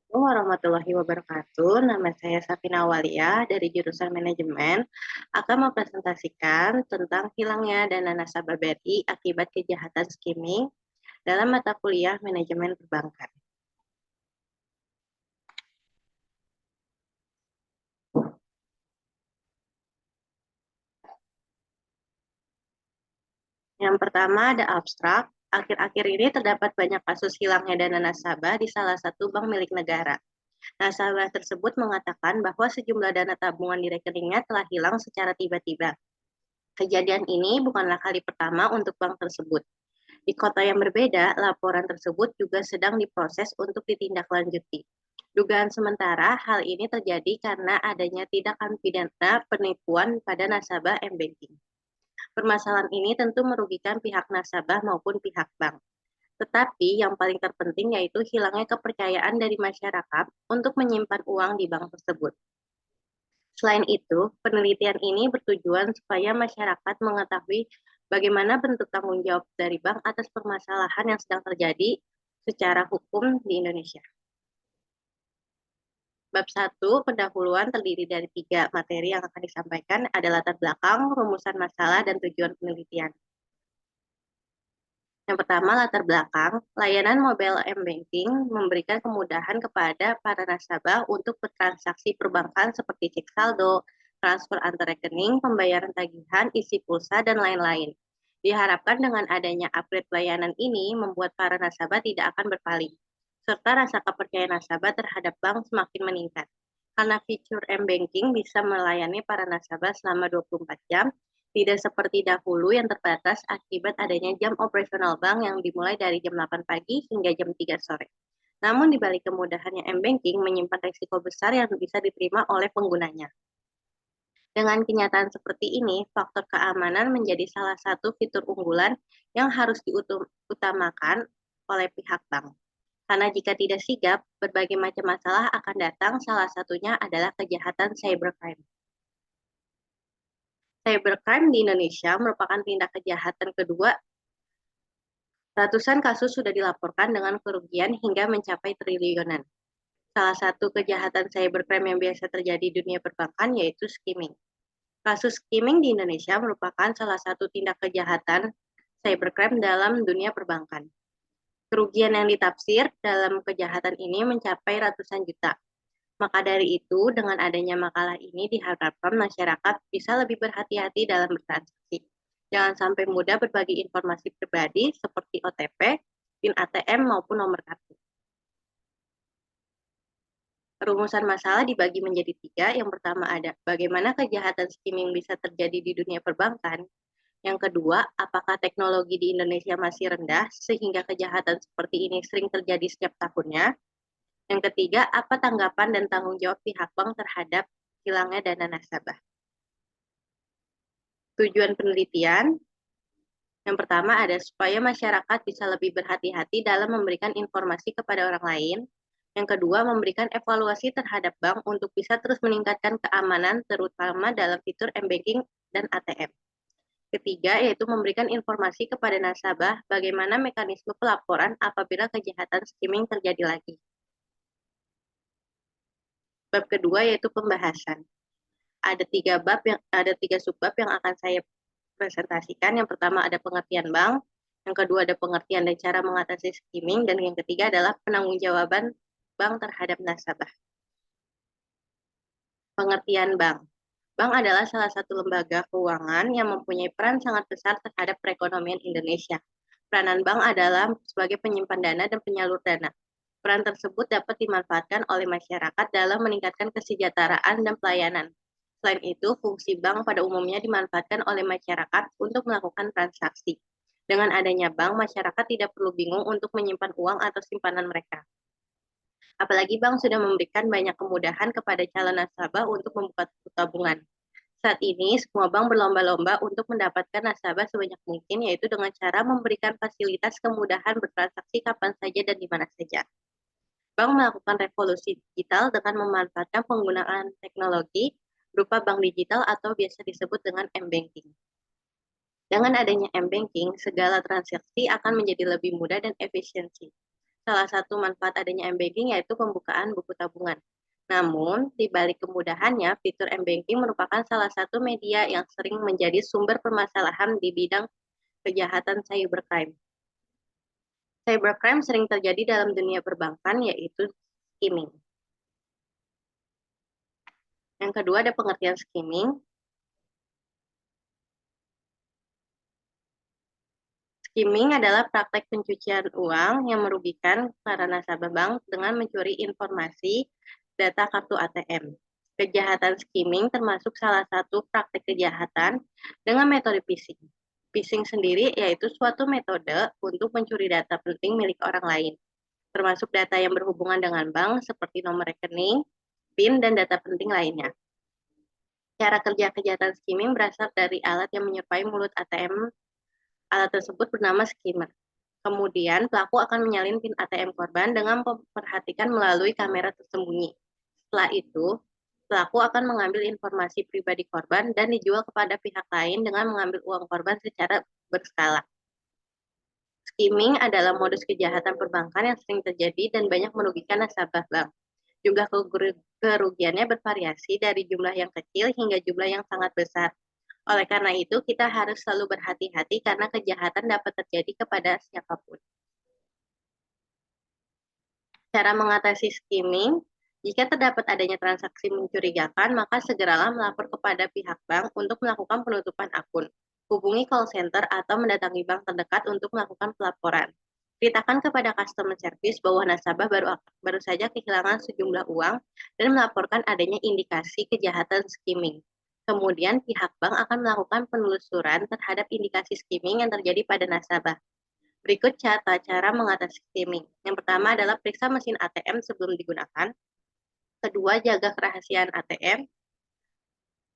Assalamualaikum warahmatullahi wabarakatuh. Nama saya Safina Walia dari jurusan Manajemen akan mempresentasikan tentang hilangnya dana nasabah BRI akibat kejahatan skimming dalam mata kuliah Manajemen Perbankan. Yang pertama ada abstrak. Akhir-akhir ini terdapat banyak kasus hilangnya dana nasabah di salah satu bank milik negara. Nasabah tersebut mengatakan bahwa sejumlah dana tabungan di rekeningnya telah hilang secara tiba-tiba. Kejadian ini bukanlah kali pertama untuk bank tersebut. Di kota yang berbeda, laporan tersebut juga sedang diproses untuk ditindaklanjuti. Dugaan sementara hal ini terjadi karena adanya tindakan pidana penipuan pada nasabah m-banking. Permasalahan ini tentu merugikan pihak nasabah maupun pihak bank. Tetapi yang paling terpenting yaitu hilangnya kepercayaan dari masyarakat untuk menyimpan uang di bank tersebut. Selain itu, penelitian ini bertujuan supaya masyarakat mengetahui bagaimana bentuk tanggung jawab dari bank atas permasalahan yang sedang terjadi secara hukum di Indonesia. Bab 1, pendahuluan terdiri dari 3 materi yang akan disampaikan, ada latar belakang, rumusan masalah, dan tujuan penelitian. Yang pertama, latar belakang. Layanan mobile m-banking memberikan kemudahan kepada para nasabah untuk bertransaksi perbankan seperti cek saldo, transfer antar rekening, pembayaran tagihan, isi pulsa, dan lain-lain. Diharapkan dengan adanya upgrade layanan ini membuat para nasabah tidak akan berpaling, serta rasa kepercayaan nasabah terhadap bank semakin meningkat. Karena fitur m-banking bisa melayani para nasabah selama 24 jam, tidak seperti dahulu yang terbatas akibat adanya jam operasional bank yang dimulai dari jam 8 pagi hingga jam 3 sore. Namun di balik kemudahannya m-banking menyimpan risiko besar yang bisa diterima oleh penggunanya. Dengan kenyataan seperti ini, faktor keamanan menjadi salah satu fitur unggulan yang harus diutamakan oleh pihak bank. Karena jika tidak sigap, berbagai macam masalah akan datang, salah satunya adalah kejahatan cybercrime. Cybercrime di Indonesia merupakan tindak kejahatan kedua. Ratusan kasus sudah dilaporkan dengan kerugian hingga mencapai triliunan. Salah satu kejahatan cybercrime yang biasa terjadi di dunia perbankan yaitu skimming. Kasus skimming di Indonesia merupakan salah satu tindak kejahatan cybercrime dalam dunia perbankan. Kerugian yang ditafsir dalam kejahatan ini mencapai ratusan juta. Maka dari itu, dengan adanya makalah ini diharapkan masyarakat bisa lebih berhati-hati dalam bertransaksi. Jangan sampai mudah berbagi informasi pribadi seperti OTP, PIN ATM, maupun nomor kartu. Rumusan masalah dibagi menjadi 3. Yang pertama ada bagaimana kejahatan skimming bisa terjadi di dunia perbankan. Yang kedua, apakah teknologi di Indonesia masih rendah sehingga kejahatan seperti ini sering terjadi setiap tahunnya. Yang ketiga, apa tanggapan dan tanggung jawab pihak bank terhadap hilangnya dana nasabah. Tujuan penelitian, yang pertama ada supaya masyarakat bisa lebih berhati-hati dalam memberikan informasi kepada orang lain. Yang kedua, memberikan evaluasi terhadap bank untuk bisa terus meningkatkan keamanan, terutama dalam fitur m-banking dan ATM. Ketiga, yaitu memberikan informasi kepada nasabah bagaimana mekanisme pelaporan apabila kejahatan skimming terjadi lagi. Bab kedua yaitu pembahasan. Ada tiga subbab yang akan saya presentasikan. Yang pertama ada pengertian bank, yang kedua ada pengertian dan cara mengatasi skimming, dan yang ketiga adalah penangguhjawaban bank terhadap nasabah. Pengertian bank. Bank adalah salah satu lembaga keuangan yang mempunyai peran sangat besar terhadap perekonomian Indonesia. Peranan bank adalah sebagai penyimpan dana dan penyalur dana. Peran tersebut dapat dimanfaatkan oleh masyarakat dalam meningkatkan kesejahteraan dan pelayanan. Selain itu, fungsi bank pada umumnya dimanfaatkan oleh masyarakat untuk melakukan transaksi. Dengan adanya bank, masyarakat tidak perlu bingung untuk menyimpan uang atau simpanan mereka. Apalagi bank sudah memberikan banyak kemudahan kepada calon nasabah untuk membuka tabungan. Saat ini, semua bank berlomba-lomba untuk mendapatkan nasabah sebanyak mungkin, yaitu dengan cara memberikan fasilitas kemudahan bertransaksi kapan saja dan di mana saja. Bank melakukan revolusi digital dengan memanfaatkan penggunaan teknologi berupa bank digital atau biasa disebut dengan m-banking. Dengan adanya m-banking, segala transaksi akan menjadi lebih mudah dan efisiensi. Salah satu manfaat adanya m-banking yaitu pembukaan buku tabungan. Namun, di balik kemudahannya, fitur m-banking merupakan salah satu media yang sering menjadi sumber permasalahan di bidang kejahatan cybercrime. Cybercrime sering terjadi dalam dunia perbankan, yaitu skimming. Yang kedua ada pengertian skimming. Skimming adalah praktek pencucian uang yang merugikan para nasabah bank dengan mencuri informasi data kartu ATM. Kejahatan skimming termasuk salah satu praktek kejahatan dengan metode phishing. Phishing sendiri yaitu suatu metode untuk mencuri data penting milik orang lain, termasuk data yang berhubungan dengan bank seperti nomor rekening, PIN, dan data penting lainnya. Cara kerja kejahatan skimming berasal dari alat yang menyerupai mulut ATM. Alat tersebut bernama skimmer. Kemudian, pelaku akan menyalin PIN ATM korban dengan memperhatikan melalui kamera tersembunyi. Setelah itu, pelaku akan mengambil informasi pribadi korban dan dijual kepada pihak lain dengan mengambil uang korban secara berskala. Skimming adalah modus kejahatan perbankan yang sering terjadi dan banyak merugikan nasabah bank. Jumlah kerugiannya bervariasi dari jumlah yang kecil hingga jumlah yang sangat besar. Oleh karena itu, kita harus selalu berhati-hati karena kejahatan dapat terjadi kepada siapapun. Cara mengatasi skimming, jika terdapat adanya transaksi mencurigakan, maka segeralah melapor kepada pihak bank untuk melakukan penutupan akun. Hubungi call center atau mendatangi bank terdekat untuk melakukan pelaporan. Beritakan kepada customer service bahwa nasabah baru saja kehilangan sejumlah uang dan melaporkan adanya indikasi kejahatan skimming. Kemudian pihak bank akan melakukan penelusuran terhadap indikasi skimming yang terjadi pada nasabah. Berikut cara mengatasi skimming. Yang pertama adalah periksa mesin ATM sebelum digunakan. Kedua, jaga kerahasiaan ATM.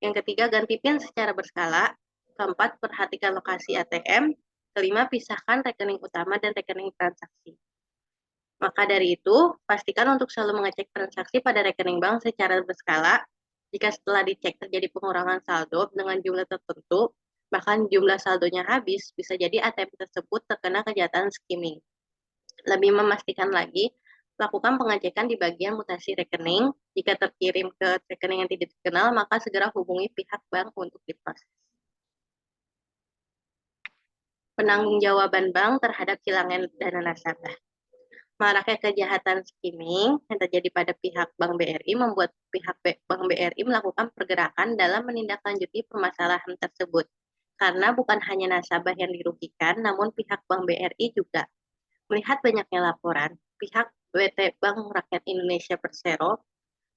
Yang ketiga, ganti PIN secara berskala. Keempat, perhatikan lokasi ATM. Kelima, pisahkan rekening utama dan rekening transaksi. Maka dari itu, pastikan untuk selalu mengecek transaksi pada rekening bank secara berskala. Jika setelah dicek terjadi pengurangan saldo dengan jumlah tertentu, bahkan jumlah saldonya habis, bisa jadi ATM tersebut terkena kejahatan skimming. Lebih memastikan lagi, lakukan pengecekan di bagian mutasi rekening. Jika terkirim ke rekening yang tidak dikenal, maka segera hubungi pihak bank untuk diproses. Penanggung-jawaban bank terhadap hilangan dana nasabah. Maraknya kejahatan skimming yang terjadi pada pihak Bank BRI membuat pihak Bank BRI melakukan pergerakan dalam menindaklanjuti permasalahan tersebut. Karena bukan hanya nasabah yang dirugikan, namun pihak Bank BRI juga. Melihat banyaknya laporan, pihak WT Bank Rakyat Indonesia Persero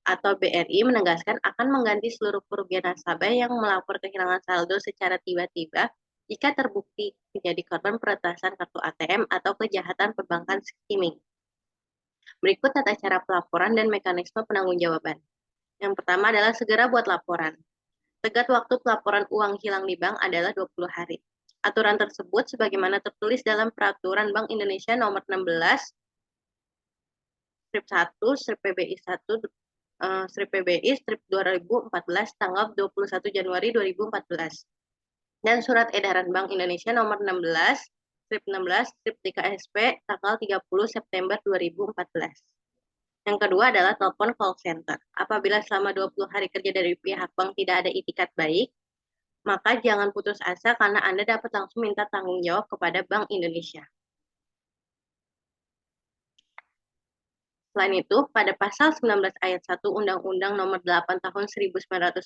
atau BRI menegaskan akan mengganti seluruh kerugian nasabah yang melapor kehilangan saldo secara tiba-tiba jika terbukti menjadi korban peretasan kartu ATM atau kejahatan perbankan skimming. Berikut tata cara pelaporan dan mekanisme penanggung-jawaban. Yang pertama adalah segera buat laporan. Tenggat waktu pelaporan uang hilang di bank adalah 20 hari. Aturan tersebut sebagaimana tertulis dalam Peraturan Bank Indonesia Nomor 16 strip 1 strip PBI 1 strip PBI strip 2014 tanggal 21 Januari 2014 dan Surat Edaran Bank Indonesia Nomor 16 strip 16 strip DKSP tanggal 30 September 2014. Yang kedua adalah telepon call center. Apabila selama 20 hari kerja dari pihak bank tidak ada itikat baik, maka jangan putus asa karena Anda dapat langsung minta tanggung jawab kepada Bank Indonesia. Selain itu, pada pasal 19 ayat 1 Undang-Undang Nomor 8 Tahun 1999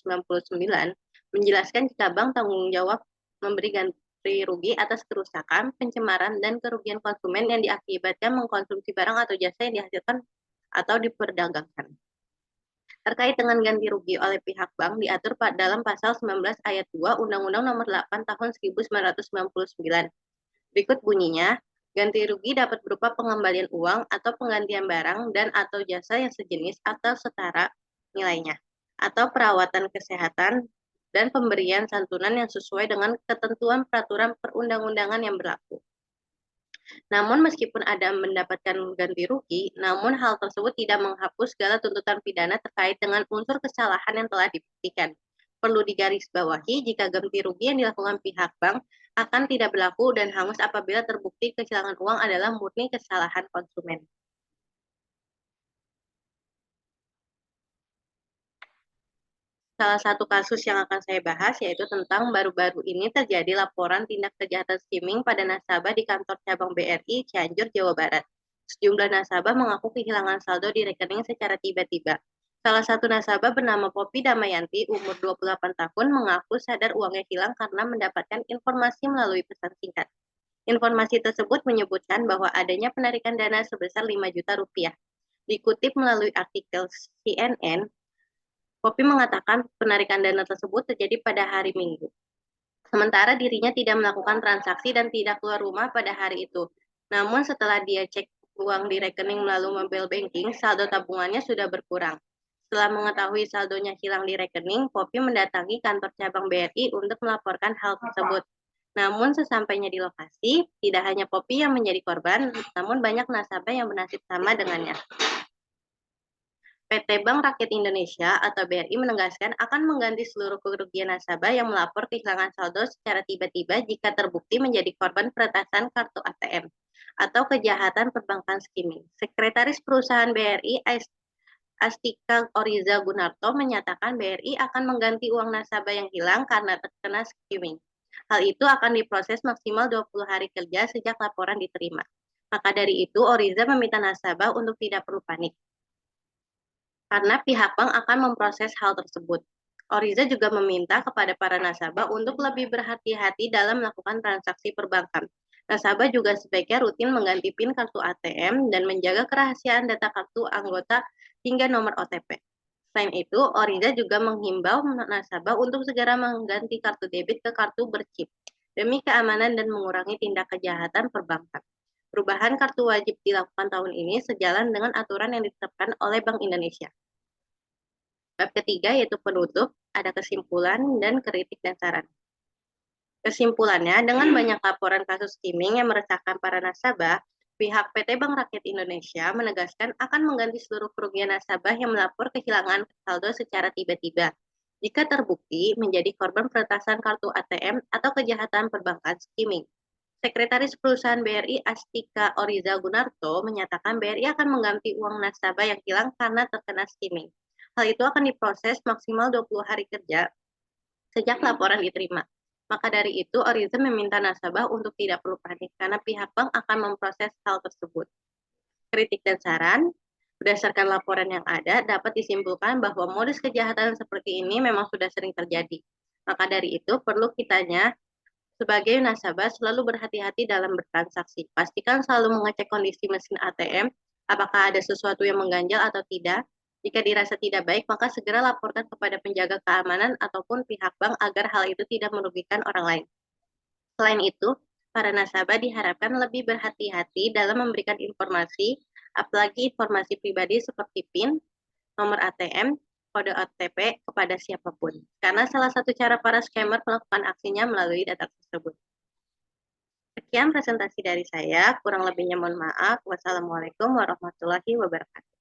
menjelaskan jika bank tanggung jawab memberi ganti rugi atas kerusakan, pencemaran, dan kerugian konsumen yang diakibatkan mengkonsumsi barang atau jasa yang dihasilkan atau diperdagangkan. Terkait dengan ganti rugi oleh pihak bank diatur dalam pasal 19 ayat 2 Undang-Undang Nomor 8 Tahun 1999. Berikut bunyinya, ganti rugi dapat berupa pengembalian uang atau penggantian barang dan atau jasa yang sejenis atau setara nilainya, atau perawatan kesehatan dan pemberian santunan yang sesuai dengan ketentuan peraturan perundang-undangan yang berlaku. Namun meskipun ada mendapatkan ganti rugi, namun hal tersebut tidak menghapus segala tuntutan pidana terkait dengan unsur kesalahan yang telah dibuktikan. Perlu digarisbawahi jika ganti rugi yang dilakukan pihak bank akan tidak berlaku dan hangus apabila terbukti kehilangan uang adalah murni kesalahan konsumen. Salah satu kasus yang akan saya bahas yaitu tentang baru-baru ini terjadi laporan tindak kejahatan skimming pada nasabah di kantor cabang BRI Cianjur, Jawa Barat. Sejumlah nasabah mengaku kehilangan saldo di rekening secara tiba-tiba. Salah satu nasabah bernama Poppy Damayanti, umur 28 tahun, mengaku sadar uangnya hilang karena mendapatkan informasi melalui pesan singkat. Informasi tersebut menyebutkan bahwa adanya penarikan dana sebesar 5 juta rupiah. Dikutip melalui artikel CNN, Poppy mengatakan penarikan dana tersebut terjadi pada hari Minggu. Sementara dirinya tidak melakukan transaksi dan tidak keluar rumah pada hari itu. Namun setelah dia cek uang di rekening melalui mobile banking, saldo tabungannya sudah berkurang. Setelah mengetahui saldonya hilang di rekening, Poppy mendatangi kantor cabang BRI untuk melaporkan hal tersebut. Namun sesampainya di lokasi, tidak hanya Poppy yang menjadi korban, namun banyak nasabah yang bernasib sama dengannya. PT Bank Rakyat Indonesia atau BRI menegaskan akan mengganti seluruh kerugian nasabah yang melapor kehilangan saldo secara tiba-tiba jika terbukti menjadi korban peretasan kartu ATM atau kejahatan perbankan skimming. Sekretaris Perusahaan BRI Astika Oriza Gunarto menyatakan BRI akan mengganti uang nasabah yang hilang karena terkena skimming. Hal itu akan diproses maksimal 20 hari kerja sejak laporan diterima. Maka dari itu, Oriza meminta nasabah untuk tidak perlu panik karena pihak bank akan memproses hal tersebut. Oriza juga meminta kepada para nasabah untuk lebih berhati-hati dalam melakukan transaksi perbankan. Nasabah juga sebaiknya rutin mengganti PIN kartu ATM dan menjaga kerahasiaan data kartu anggota hingga nomor OTP. Selain itu, Oriza juga menghimbau nasabah untuk segera mengganti kartu debit ke kartu berchip demi keamanan dan mengurangi tindak kejahatan perbankan. Perubahan kartu wajib dilakukan tahun ini sejalan dengan aturan yang ditetapkan oleh Bank Indonesia. Bab ketiga yaitu penutup, ada kesimpulan dan kritik dan saran. Kesimpulannya, dengan banyak laporan kasus skimming yang meresahkan para nasabah, pihak PT Bank Rakyat Indonesia menegaskan akan mengganti seluruh kerugian nasabah yang melapor kehilangan saldo secara tiba-tiba jika terbukti menjadi korban peretasan kartu ATM atau kejahatan perbankan skimming. Sekretaris Perusahaan BRI Astika Oriza Gunarto menyatakan BRI akan mengganti uang nasabah yang hilang karena terkena skimming. Hal itu akan diproses maksimal 20 hari kerja sejak laporan diterima. Maka dari itu, Oriza meminta nasabah untuk tidak perlu panik karena pihak bank akan memproses hal tersebut. Kritik dan saran, berdasarkan laporan yang ada, dapat disimpulkan bahwa modus kejahatan seperti ini memang sudah sering terjadi. Maka dari itu, perlu kitanya sebagai nasabah selalu berhati-hati dalam bertransaksi. Pastikan selalu mengecek kondisi mesin ATM, apakah ada sesuatu yang mengganjal atau tidak. Jika dirasa tidak baik, maka segera laporkan kepada penjaga keamanan ataupun pihak bank agar hal itu tidak merugikan orang lain. Selain itu, para nasabah diharapkan lebih berhati-hati dalam memberikan informasi, apalagi informasi pribadi seperti PIN, nomor ATM, kode OTP kepada siapapun. Karena salah satu cara para scammer melakukan aksinya melalui data tersebut. Sekian presentasi dari saya, kurang lebihnya mohon maaf. Wassalamualaikum warahmatullahi wabarakatuh.